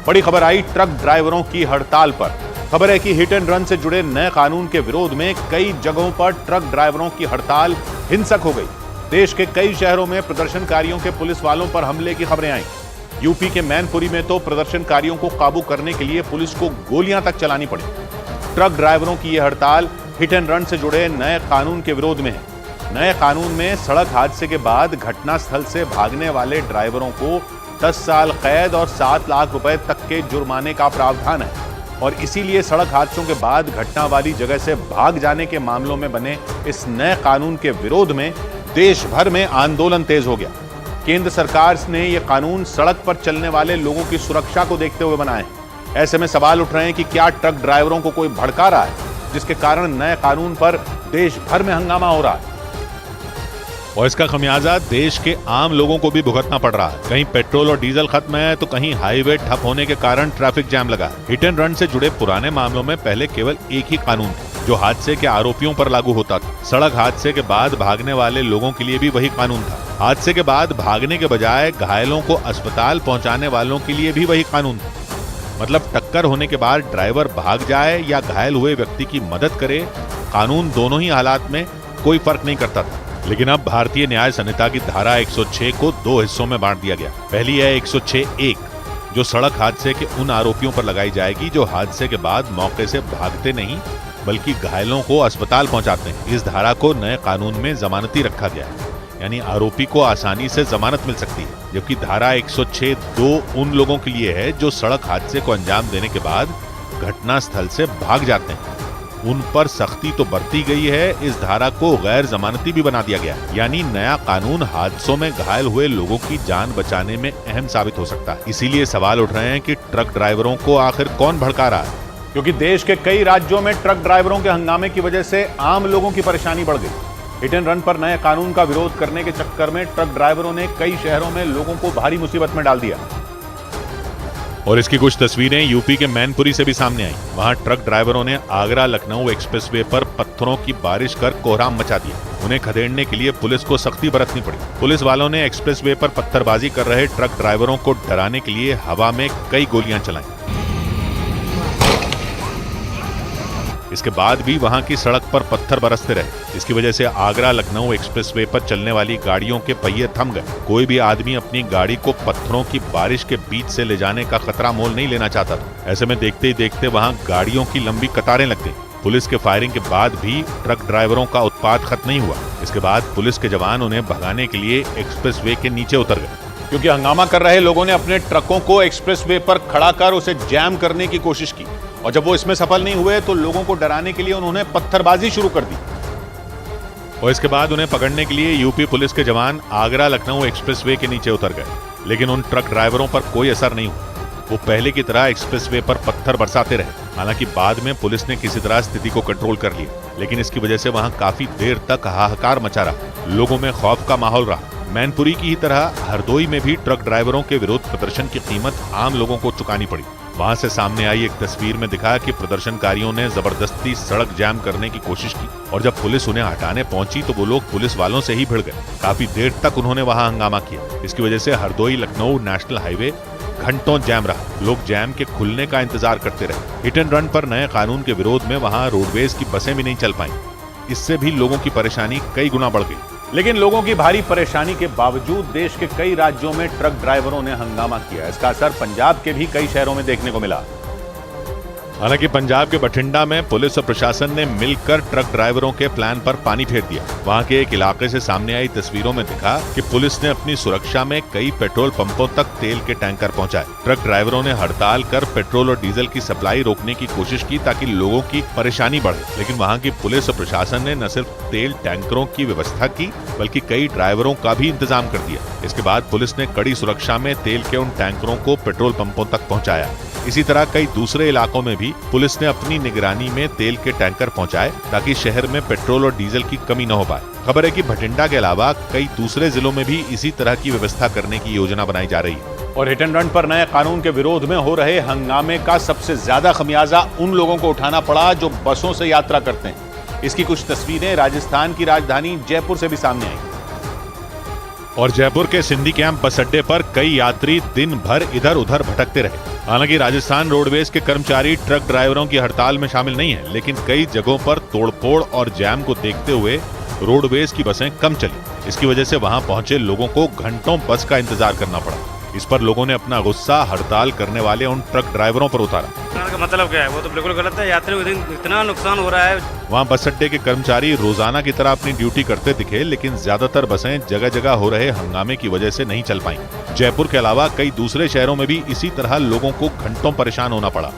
बड़ी खबर आई ट्रक ड्राइवरों की हड़ताल पर। खबर है कि हिट एंड रन से जुड़े नए कानून के विरोध में कई जगहों पर ट्रक ड्राइवरों की हड़ताल हिंसक हो गई। देश के कई शहरों में प्रदर्शनकारियों के पुलिस वालों पर हमले की खबरें आई। यूपी के मैनपुरी में तो प्रदर्शनकारियों को काबू करने के लिए पुलिस को गोलियां तक चलानी पड़ी। ट्रक ड्राइवरों की यह हड़ताल हिट एंड रन से जुड़े नए कानून के विरोध में है। नए कानून में सड़क हादसे के बाद घटनास्थल से भागने वाले ड्राइवरों को 10 साल कैद और 7 लाख रुपए तक के जुर्माने का प्रावधान है और इसीलिए सड़क हादसों के बाद घटना वाली जगह से भाग जाने के मामलों में बने इस नए कानून के विरोध में देश भर में आंदोलन तेज हो गया। केंद्र सरकार ने यह कानून सड़क पर चलने वाले लोगों की सुरक्षा को देखते हुए बनाए हैं। ऐसे में सवाल उठ रहे हैं कि क्या ट्रक ड्राइवरों को कोई भड़का रहा है, जिसके कारण नए कानून पर देश भर में हंगामा हो रहा है और इसका खमियाजा देश के आम लोगों को भी भुगतना पड़ रहा है। कहीं पेट्रोल और डीजल खत्म है तो कहीं हाईवे ठप होने के कारण ट्रैफिक जाम लगा। हिट एंड रन से जुड़े पुराने मामलों में पहले केवल एक ही कानून था जो हादसे के आरोपियों पर लागू होता था। सड़क हादसे के बाद भागने वाले लोगों के लिए भी वही कानून था। हादसे के बाद भागने के बजाय घायलों को अस्पताल पहुंचाने वालों के लिए भी वही कानून था। मतलब टक्कर होने के बाद ड्राइवर भाग जाए या घायल हुए व्यक्ति की मदद करे, कानून दोनों ही हालात में कोई फर्क नहीं करता था। लेकिन अब भारतीय न्याय संहिता की धारा 106 को 2 हिस्सों में बांट दिया गया। पहली है 106(1) जो सड़क हादसे के उन आरोपियों पर लगाई जाएगी जो हादसे के बाद मौके से भागते नहीं बल्कि घायलों को अस्पताल पहुंचाते हैं। इस धारा को नए कानून में जमानती रखा गया है, यानी आरोपी को आसानी से जमानत मिल सकती है। जबकि धारा 106(2) उन लोगों के लिए है जो सड़क हादसे को अंजाम देने के बाद घटनास्थल से भाग जाते हैं। उन पर सख्ती तो बरती गई है, इस धारा को गैर जमानती भी बना दिया गया। यानी नया कानून हादसों में घायल हुए लोगों की जान बचाने में अहम साबित हो सकता है। इसीलिए सवाल उठ रहे हैं कि ट्रक ड्राइवरों को आखिर कौन भड़का रहा है, क्योंकि देश के कई राज्यों में ट्रक ड्राइवरों के हंगामे की वजह से आम लोगों की परेशानी बढ़ गई। हिट एंड रन पर नए कानून का विरोध करने के चक्कर में ट्रक ड्राइवरों ने कई शहरों में लोगों को भारी मुसीबत में डाल दिया और इसकी कुछ तस्वीरें यूपी के मैनपुरी से भी सामने आई। वहां ट्रक ड्राइवरों ने आगरा लखनऊ एक्सप्रेसवे पर पत्थरों की बारिश कर कोहराम मचा दिया। उन्हें खदेड़ने के लिए पुलिस को सख्ती बरतनी पड़ी। पुलिस वालों ने एक्सप्रेसवे पर पत्थरबाजी कर रहे ट्रक ड्राइवरों को डराने के लिए हवा में कई गोलियां चलाई। इसके बाद भी वहां की सड़क पर पत्थर बरसते रहे। इसकी वजह से आगरा लखनऊ एक्सप्रेसवे पर चलने वाली गाड़ियों के पहिए थम गए। कोई भी आदमी अपनी गाड़ी को पत्थरों की बारिश के बीच से ले जाने का खतरा मोल नहीं लेना चाहता था। ऐसे में देखते ही देखते वहां गाड़ियों की लंबी कतारें लग गई। पुलिस के फायरिंग के बाद भी ट्रक ड्राइवरों का उत्पात खत्म नहीं हुआ। इसके बाद पुलिस के जवान उन्हें भगाने के लिए एक्सप्रेसवे के नीचे उतर गए, क्योंकि हंगामा कर रहे लोगों ने अपने ट्रकों को एक्सप्रेसवे पर खड़ा कर उसे जैम करने की कोशिश की और जब वो इसमें सफल नहीं हुए तो लोगों को डराने के लिए उन्होंने पत्थरबाजी शुरू कर दी और इसके बाद उन्हें पकड़ने के लिए यूपी पुलिस के जवान आगरा लखनऊ एक्सप्रेसवे के नीचे उतर गए। लेकिन उन ट्रक ड्राइवरों पर कोई असर नहीं हुआ। वो पहले की तरह एक्सप्रेसवे पर पत्थर बरसाते रहे। हालांकि बाद में पुलिस ने किसी तरह स्थिति को कंट्रोल कर लिया, लेकिन इसकी वजह से वहां काफी देर तक हाहाकार मचा रहा। लोगों में खौफ का माहौल रहा। मैनपुरी की ही तरह हरदोई में भी ट्रक ड्राइवरों के विरोध प्रदर्शन की कीमत आम लोगों को चुकानी पड़ी। वहां से सामने आई एक तस्वीर में दिखा कि प्रदर्शनकारियों ने जबरदस्ती सड़क जाम करने की कोशिश की और जब पुलिस उन्हें हटाने पहुंची तो वो लोग पुलिस वालों से ही भिड़ गए। काफी देर तक उन्होंने वहां हंगामा किया। इसकी वजह से हरदोई लखनऊ नेशनल हाईवे घंटों जैम रहा। लोग जैम के खुलने का इंतजार करते रहे। हिट एंड रन पर नए कानून के विरोध में वहां रोडवेज की बसें भी नहीं चल पाई। इससे भी लोगों की परेशानी कई गुना बढ़ गई। लेकिन लोगों की भारी परेशानी के बावजूद देश के कई राज्यों में ट्रक ड्राइवरों ने हंगामा किया। इसका असर पंजाब के भी कई शहरों में देखने को मिला। हालांकि पंजाब के बठिंडा में पुलिस और प्रशासन ने मिलकर ट्रक ड्राइवरों के प्लान पर पानी फेर दिया। वहां के एक इलाके से सामने आई तस्वीरों में दिखा कि पुलिस ने अपनी सुरक्षा में कई पेट्रोल पंपों तक तेल के टैंकर पहुंचाए। ट्रक ड्राइवरों ने हड़ताल कर पेट्रोल और डीजल की सप्लाई रोकने की कोशिश की ताकि लोगों की परेशानी बढ़े। लेकिन वहां की पुलिस और प्रशासन ने न सिर्फ तेल टैंकरों की व्यवस्था की बल्कि कई ड्राइवरों का भी इंतजाम कर दिया। इसके बाद पुलिस ने कड़ी सुरक्षा में तेल के उन टैंकरों को पेट्रोल पंपों तक पहुंचाया। इसी तरह कई दूसरे इलाकों में भी पुलिस ने अपनी निगरानी में तेल के टैंकर पहुंचाए ताकि शहर में पेट्रोल और डीजल की कमी न हो पाए। खबर है कि बठिंडा के अलावा कई दूसरे जिलों में भी इसी तरह की व्यवस्था करने की योजना बनाई जा रही है। और हिट एंड रन पर नए कानून के विरोध में हो रहे हंगामे का सबसे ज्यादा खमियाजा उन लोगों को उठाना पड़ा जो बसों से यात्रा करते हैं। इसकी कुछ तस्वीरें राजस्थान की राजधानी जयपुर से भी सामने आई और जयपुर के सिंधी कैंप बस अड्डे पर कई यात्री दिन भर इधर उधर भटकते रहे। हालांकि राजस्थान रोडवेज के कर्मचारी ट्रक ड्राइवरों की हड़ताल में शामिल नहीं है, लेकिन कई जगहों पर तोड़फोड़ और जैम को देखते हुए रोडवेज की बसें कम चली। इसकी वजह से वहां पहुंचे लोगों को घंटों बस का इंतजार करना पड़ा। इस पर लोगों ने अपना गुस्सा हड़ताल करने वाले उन ट्रक ड्राइवरों पर उतारा। का मतलब क्या है? वो तो बिल्कुल गलत है। यात्रियों को इतना नुकसान हो रहा है। वहां बस अड्डे के कर्मचारी रोजाना की तरह अपनी ड्यूटी करते दिखे, लेकिन ज्यादातर बसें जगह जगह हो रहे हंगामे की वजह से नहीं चल पाईं। जयपुर के अलावा कई दूसरे शहरों में भी इसी तरह लोगों को घंटों परेशान होना पड़ा।